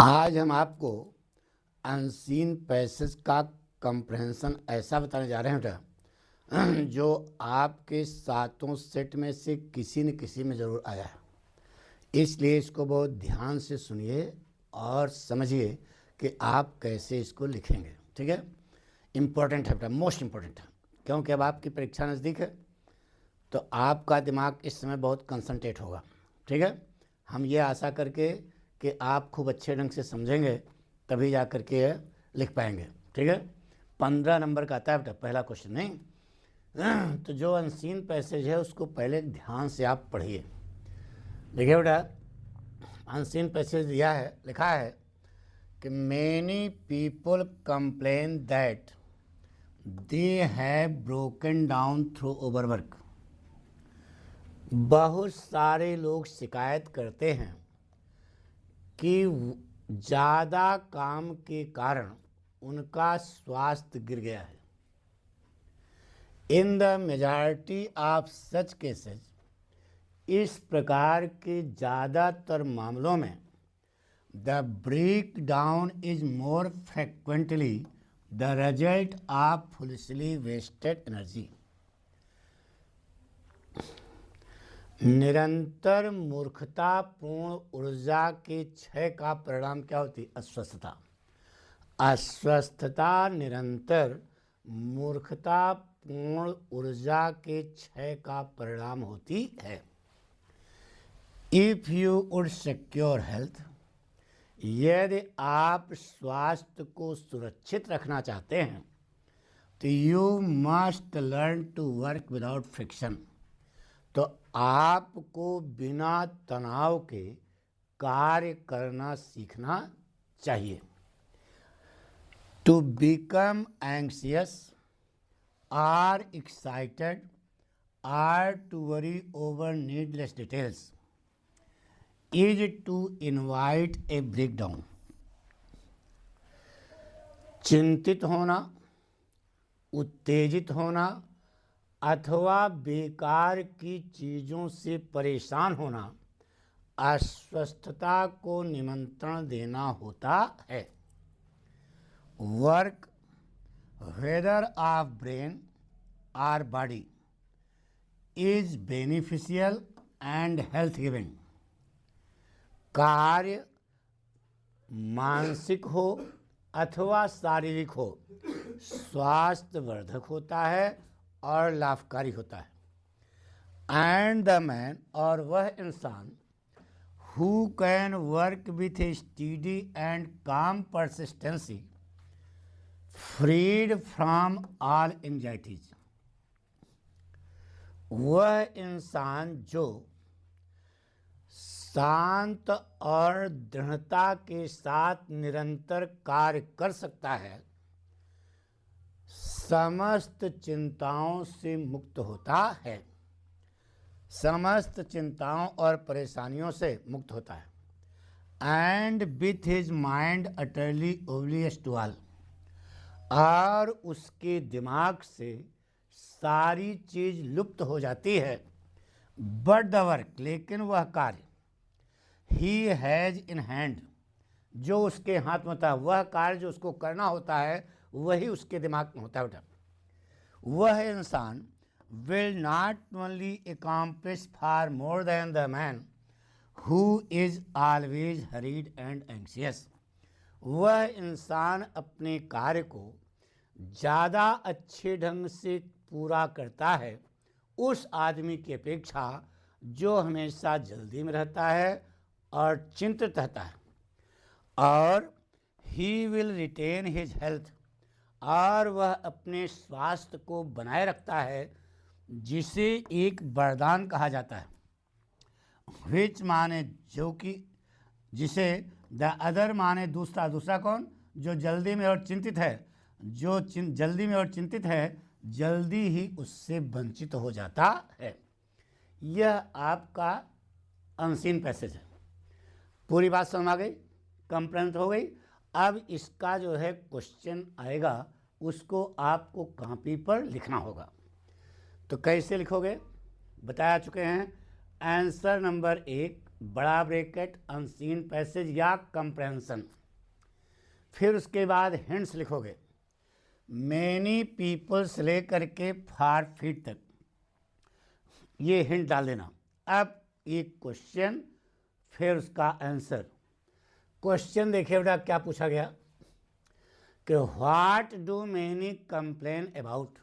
आज हम आपको अनसीन पैसेज का कंप्रहेंशन ऐसा बताने जा रहे हैं बेटा जो आपके सातों सेट में से किसी न किसी में ज़रूर आया है। इसलिए इसको बहुत ध्यान से सुनिए और समझिए कि आप कैसे इसको लिखेंगे। ठीक है, इम्पोर्टेंट है बेटा, मोस्ट इम्पोर्टेंट है, क्योंकि अब आपकी परीक्षा नज़दीक है तो आपका दिमाग इस समय बहुत कंसंट्रेट होगा। ठीक है, हम ये आशा करके कि आप खूब अच्छे ढंग से समझेंगे तभी जा कर के लिख पाएंगे। ठीक है, 15 नंबर का आता है बेटा पहला क्वेश्चन। नहीं तो जो अनसीन पैसेज है उसको पहले ध्यान से आप पढ़िए। देखिए बेटा, अनसीन पैसेज दिया है, लिखा है कि many people complain that they have broken down through overwork. बहुत सारे लोग शिकायत करते हैं कि ज़्यादा काम के कारण उनका स्वास्थ्य गिर गया है। In the majority of such cases, इस प्रकार के ज़्यादातर मामलों में the breakdown is more frequently the result of foolishly wasted energy. निरंतर मूर्खतापूर्ण ऊर्जा के क्षय का परिणाम क्या होती है? अस्वस्थता। अस्वस्थता निरंतर मूर्खतापूर्ण ऊर्जा के क्षय का परिणाम होती है। If you would secure health, यदि आप स्वास्थ्य को सुरक्षित रखना चाहते हैं तो you must learn to work without friction. तो आपको बिना तनाव के कार्य करना सीखना चाहिए। To become anxious or excited or to worry over needless details is to invite a breakdown. चिंतित होना, उत्तेजित होना अथवा बेकार की चीज़ों से परेशान होना अस्वस्थता को निमंत्रण देना होता है। Work whether of brain or body is beneficial and health giving. कार्य मानसिक हो अथवा शारीरिक हो, स्वास्थ्यवर्धक होता है और लाभकारी होता है। एंड द मैन, और वह इंसान who can work with a steady and calm persistency freed from all anxieties. वह इंसान जो शांत और दृढ़ता के साथ निरंतर कार्य कर सकता है, समस्त चिंताओं से मुक्त होता है। समस्त चिंताओं और परेशानियों से मुक्त होता है। And with his mind utterly oblivious to all, और उसके दिमाग से सारी चीज लुप्त हो जाती है। बट द वर्क, लेकिन वह कार्य ही हैज इन हैंड, जो उसके हाथ में होता है, वह कार्य जो उसको करना होता है वही उसके दिमाग में होता है बेटा। वह इंसान will not only accomplish far more than the man who is always hurried and anxious. वह इंसान अपने कार्य को ज़्यादा अच्छे ढंग से पूरा करता है उस आदमी की अपेक्षा जो हमेशा जल्दी में रहता है और चिंतित रहता है। और he will retain his health, और वह अपने स्वास्थ्य को बनाए रखता है, जिसे एक वरदान कहा जाता है। विच माने जो कि, जिसे द अदर माने दूसरा। दूसरा कौन? जो जल्दी में और चिंतित है। जो जल्दी में और चिंतित है जल्दी ही उससे वंचित हो जाता है। यह आपका अनसीन पैसेज है। पूरी बात समझ आ गई, कंप्रेंस हो गई। अब इसका जो है क्वेश्चन आएगा, उसको आपको कॉपी पर लिखना होगा। तो कैसे लिखोगे बताया चुके हैं। आंसर नंबर 1 बड़ा ब्रैकेट, अनसीन पैसेज या कंप्रहेंशन। फिर उसके बाद हिंट्स लिखोगे, मैनी पीपल्स लेकर के फार फीट तक, ये हिंट डाल देना। अब एक क्वेश्चन, फिर उसका आंसर। क्वेश्चन देखिए बेटा क्या पूछा गया कि what do many complain about,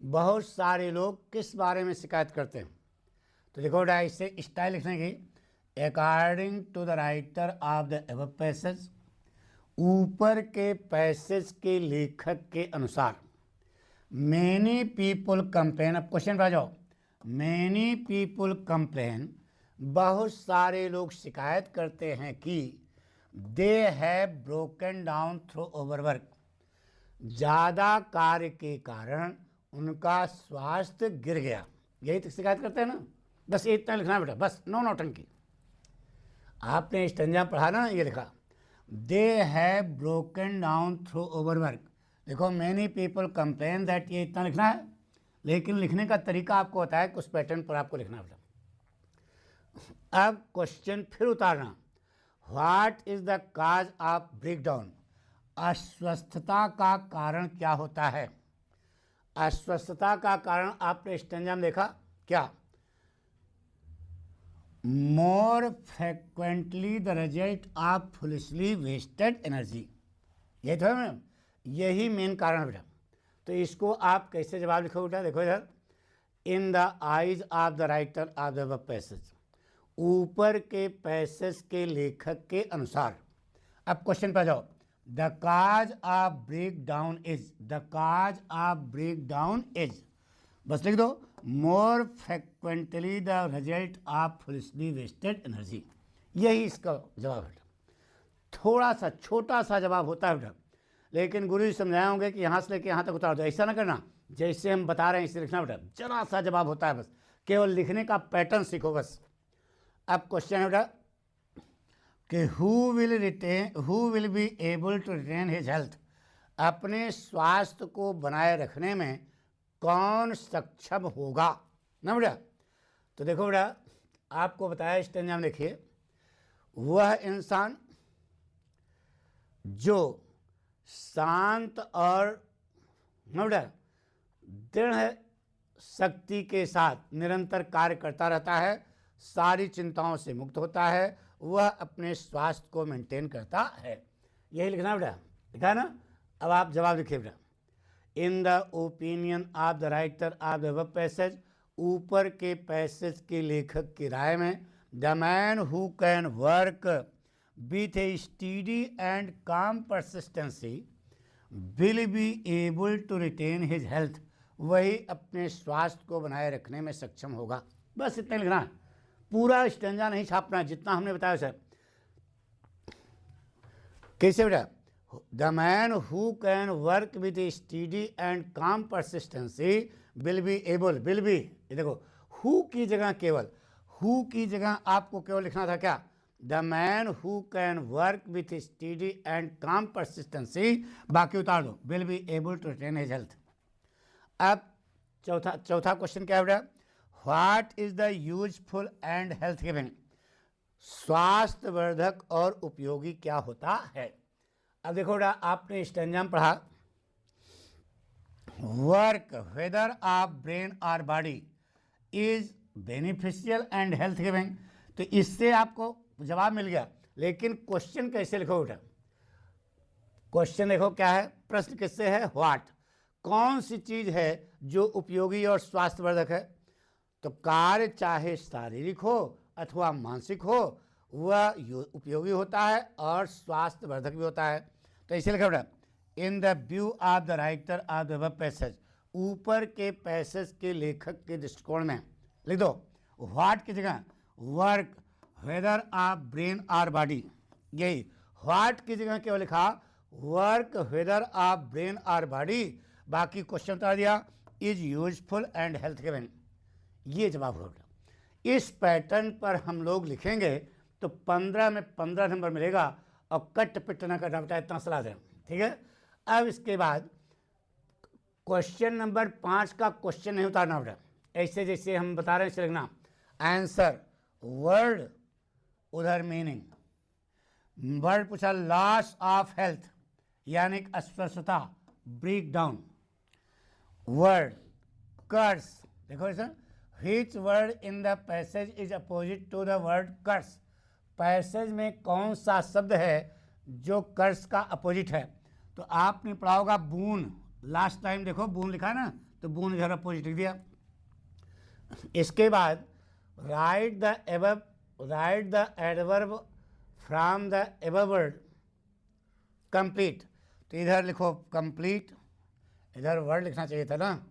बहुत सारे लोग किस बारे में शिकायत करते हैं। तो देखो बेटा इसे स्टाइल लिखने की, according to the writer of the above passage, ऊपर के पैसेज के लेखक के अनुसार। मैनी पीपल कंप्लेन, अब क्वेश्चन पर आ जाओ। मैनी पीपल कंप्लेन, बहुत सारे लोग शिकायत करते हैं कि they have broken down through overwork, ज़्यादा कार्य के कारण उनका स्वास्थ्य गिर गया। यही तो शिकायत करते हैं ना। बस इतना लिखना बेटा, बस नो नौटंकी। आपने स्टेंजा पढ़ा ना, ये लिखा they have broken down through overwork. देखो मैनी पीपल कंप्लेन दैट, ये इतना लिखना है, लेकिन लिखने का तरीका आपको होता है, कुछ पैटर्न पर आपको लिखना पड़ता। अब क्वेश्चन फिर उतारना, what is the cause of breakdown, अस्वस्थता का कारण क्या होता है। अस्वस्थता का कारण आपने स्टेंजा में देखा क्या, more frequently the result of foolishly wasted energy, यही तो है मैम, यही मेन कारण है बेटा। तो इसको आप कैसे जवाब लिखो बेटा, देखो इधर, in the eyes of the writer of the passage, ऊपर के पैसेज के लेखक के अनुसार। अब क्वेश्चन पर जाओ, the cause of breakdown is, the cause of breakdown is, बस लिख दो, more frequently the result of foolishly wasted energy, यही इसका जवाब है। थोड़ा सा छोटा सा जवाब होता है बेटा, लेकिन गुरु जी समझाए होंगे कि यहाँ से लेके यहाँ तक उतार दो, ऐसा ना करना, जैसे हम बता रहे हैं इसे लिखना बेटा, जरा सा जवाब होता है, बस केवल लिखने का पैटर्न सीखो बस। अब क्वेश्चन है बेटा कि who will be able to retain his health, अपने स्वास्थ्य को बनाए रखने में कौन सक्षम होगा ना बेटा। तो देखो बेटा आपको बताया स्टेंजा में, देखिए, वह इंसान जो शांत और ना बेटा दृढ़ शक्ति के साथ निरंतर कार्य करता रहता है, सारी चिंताओं से मुक्त होता है, वह अपने स्वास्थ्य को मेंटेन करता है। यही लिखना बेटा, लिखा है ना। अब आप जवाब लिखिए बेटा, in the opinion of the writer of the above passage, ऊपर के पैसेज के लेखक की राय में, the man who can work with a steady and calm persistency will be able to retain his health, वही अपने स्वास्थ्य को बनाए रखने में सक्षम होगा। बस इतना लिखना है, पूरा स्टेंजा नहीं छापना है, जितना हमने बताया सर। कैसे बेटा, the man who can work with a steady and calm persistency will be able, will be, ये देखो हु की जगह केवल, हु की जगह आपको केवल लिखना था क्या, the man who can work with steady and calm persistency, बाकी उतार दो, will be able to retain his health. अब चौथा क्वेश्चन क्या है बेटा, what is the useful and health giving, स्वास्थ्यवर्धक और उपयोगी क्या होता है। अब देखो बेटा आपने स्टेंजा में पढ़ा, वर्क वेदर ऑफ ब्रेन और body is beneficial and health giving, तो इससे आपको जवाब मिल गया। लेकिन क्वेश्चन कैसे लिखो बेटा, क्वेश्चन देखो क्या है, प्रश्न किससे है, व्हाट, कौन सी चीज है जो उपयोगी और स्वास्थ्यवर्धक है। तो कार्य चाहे शारीरिक हो अथवा मानसिक हो, वह उपयोगी होता है और स्वास्थ्यवर्धक भी होता है। तो इसे लिखा बेटा, in the view of the writer of the above passage, ऊपर के पैसेज के लेखक के दृष्टिकोण में लिख दो, व्हाट की जगह वर्क वेदर ऑफ ब्रेन और बॉडी, यही व्हाट की जगह केवल लिखा वर्क वेदर ऑफ ब्रेन और बॉडी, बाकी क्वेश्चन बता दिया is useful and health giving, ये जवाब होगा। इस पैटर्न पर हम लोग लिखेंगे तो 15 में 15 नंबर मिलेगा, और कट पिट ना करना बेटा, इतना सलाह दें, ठीक है। अब इसके बाद क्वेश्चन नंबर 5 का क्वेश्चन नहीं उतारना बेटा, ऐसे जैसे हम बता रहे हैं ऐसे लिखना, आंसर वर्ड उधर मीनिंग। वर्ड पूछा लॉस ऑफ हेल्थ यानी अस्वस्थता, ब्रेक डाउन। वर्ड कर्स, देखो इसे, which word in the passage is opposite to the word curse, passage में कौन सा शब्द है जो कर्स का अपोजिट है। तो आपने पढ़ा होगा बून, लास्ट टाइम देखो बून लिखा है ना, तो बून इधर अपोजिट लिख दिया। इसके बाद right the adverb from the above word complete, तो इधर लिखो कंप्लीट, इधर वर्ड लिखना चाहिए था ना,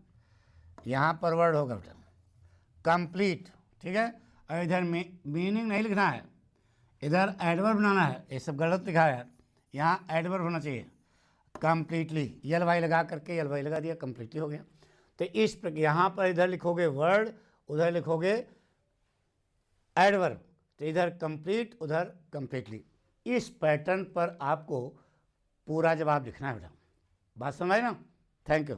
यहाँ पर वर्ड होगा बेटा कंप्लीट, ठीक है। और इधर मीनिंग नहीं लिखना है, इधर एडवर्ब बनाना है, ये सब गलत लिखा है, यहाँ एडवर्ब होना चाहिए कंप्लीटली, यल वाई लगा करके यल वाई लगा दिया, कंप्लीटली हो गया। तो इस पर यहाँ पर इधर लिखोगे वर्ड, उधर लिखोगे एडवर्ब, तो इधर कंप्लीट उधर कंप्लीटली। इस पैटर्न पर आपको पूरा जवाब लिखना है बेटा। बात समझ ना? Thank you.